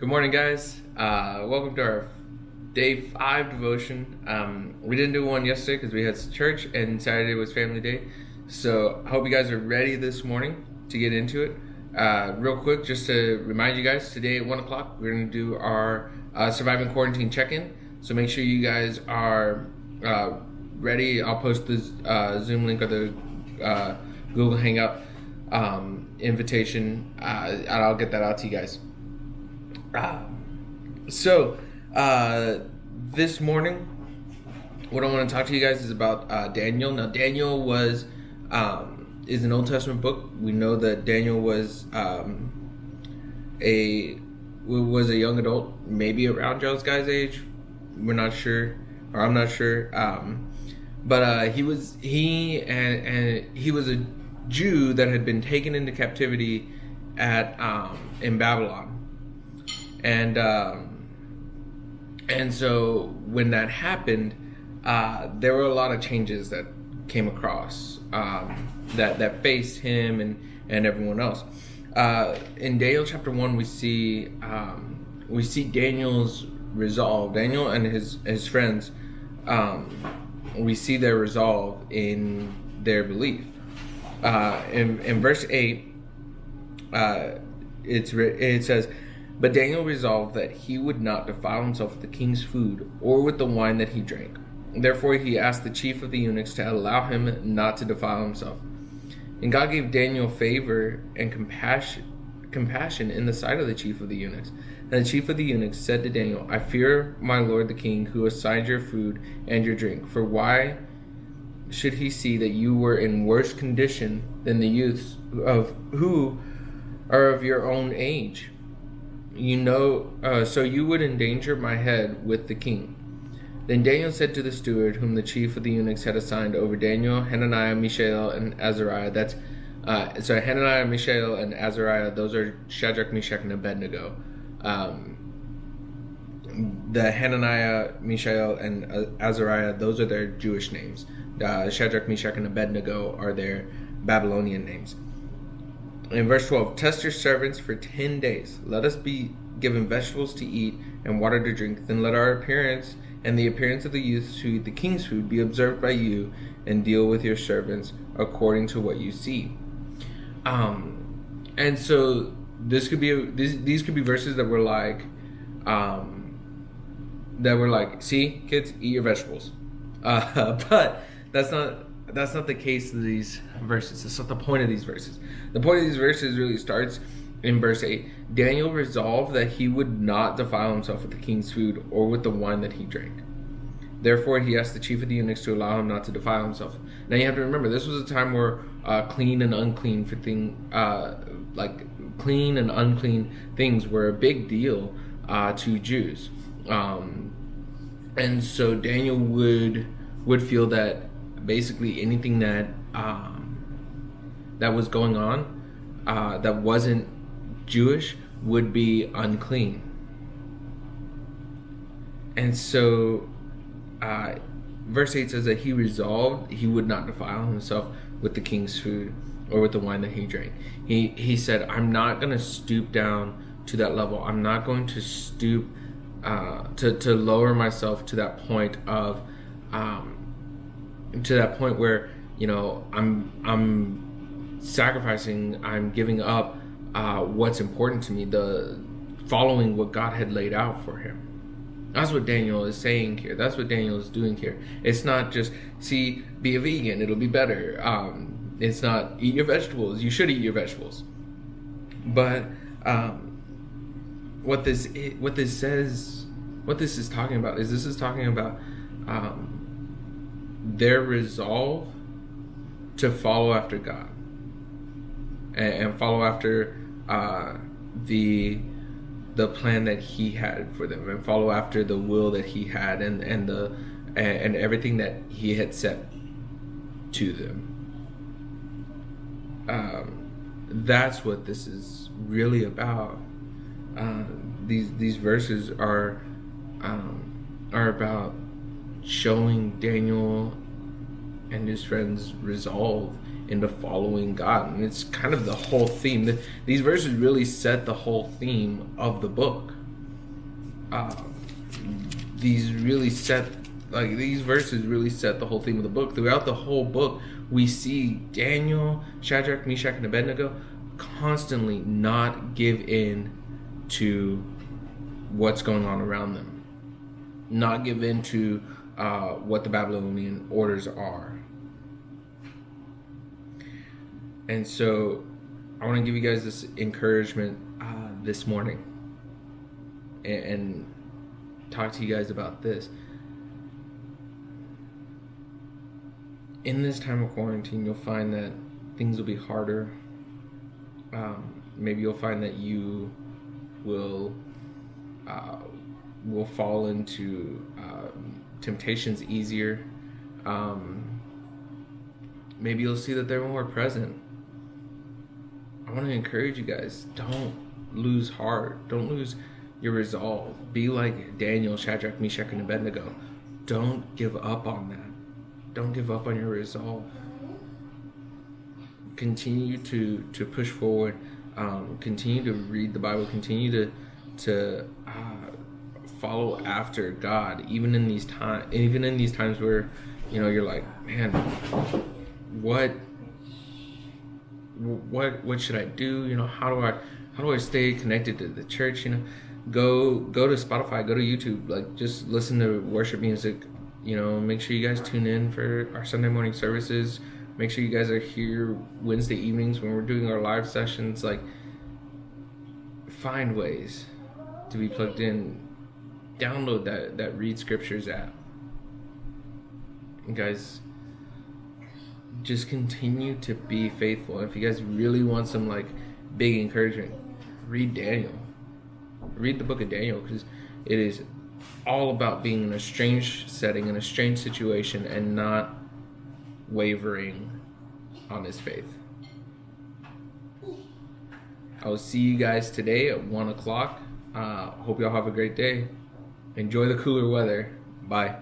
Good morning, guys. Welcome to our day 5 devotion. We didn't do one yesterday because we had church, and Saturday was family day. So I hope you guys are ready this morning to get into it. Real quick, just to remind you guys, today at 1 o'clock, we're going to do our surviving quarantine check-in. So make sure you guys are ready. I'll post the Zoom link or the Google Hangout invitation, and I'll get that out to you guys. This morning, what I want to talk to you guys is about Daniel. Now, Daniel is an Old Testament book. We know that Daniel was a young adult, maybe around Joe's guy's age. We're not sure, or I'm not sure. But he was a Jew that had been taken into captivity in Babylon. And so when that happened, there were a lot of changes that came across that faced him and everyone else. In Daniel chapter 1, we see Daniel's resolve. Daniel and his friends, we see their resolve in their belief. In verse 8, it says, "But Daniel resolved that he would not defile himself with the king's food or with the wine that he drank. Therefore he asked the chief of the eunuchs to allow him not to defile himself. And God gave Daniel favor and compassion in the sight of the chief of the eunuchs. And the chief of the eunuchs said to Daniel, 'I fear my lord the king, who assigned your food and your drink. For why should he see that you were in worse condition than the youths who are of your own age? So you would endanger my head with the king.' Then Daniel said to the steward, whom the chief of the eunuchs had assigned over Daniel, Hananiah, Mishael, and Azariah." Hananiah, Mishael, and Azariah, those are Shadrach, Meshach, and Abednego. The Hananiah, Mishael, and Azariah, those are their Jewish names. Shadrach, Meshach, and Abednego are their Babylonian names. In verse 12, "Test your servants for 10 days. Let us be given vegetables to eat and water to drink. Then let our appearance and the appearance of the youths who eat the king's food be observed by you, and deal with your servants according to what you see." And so these could be verses that were like, "See, kids, eat your vegetables." But that's not the case of these verses. That's not the point of these verses. The point of these verses really starts in verse 8. Daniel resolved that he would not defile himself with the king's food or with the wine that he drank. Therefore, he asked the chief of the eunuchs to allow him not to defile himself. Now, you have to remember, this was a time where clean and unclean things were a big deal to Jews. And so Daniel would feel that basically anything that was going on that wasn't Jewish would be unclean. And so verse 8 says that he resolved he would not defile himself with the king's food or with the wine that he drank. He said, "I'm not going to stoop down to that level. I'm not going to stoop to lower myself to that point of where, I'm sacrificing, I'm giving up what's important to me, the following what God had laid out for him." That's what Daniel is saying here. That's what Daniel is doing here. It's not just, be a vegan, it'll be better. It's not, eat your vegetables. You should eat your vegetables. But what this is talking about is their resolve to follow after God and follow after the plan that he had for them, and follow after the will that he had and everything that he had set to them. That's what this is really about. These verses are about showing Daniel and his friends resolve into following God. And it's kind of the whole theme. These verses really set the whole theme of the book. uh, these really set, like these verses really set the whole theme of the book. Throughout the whole book, we see Daniel, Shadrach, Meshach, and Abednego constantly not give in to what's going on around them, not give in to what the Babylonian orders are. And so I want to give you guys this encouragement this morning and talk to you guys about this. In this time of quarantine, you'll find that things will be harder. Maybe you'll find that you will fall into temptations easier. Maybe you'll see that they're more present. I want to encourage you guys, don't lose heart. Don't lose your resolve. Be like Daniel, Shadrach, Meshach, and Abednego. Don't give up on that. Don't give up on your resolve. Continue to push forward. Continue to read the Bible. Continue to follow after God, even in these times where you're like, man, what should I do? How do I stay connected to the church? Go to Spotify, go to YouTube, like just listen to worship music. Make sure you guys tune in for our Sunday morning services. Make sure you guys are here Wednesday evenings when we're doing our live sessions. Like, find ways to be plugged in. Download that Read Scriptures app. And guys, just continue to be faithful. And if you guys really want some like big encouragement, read Daniel. Read the book of Daniel, because it is all about being in a strange setting, in a strange situation, and not wavering on his faith. I will see you guys today at 1 o'clock. Hope y'all have a great day. Enjoy the cooler weather. Bye.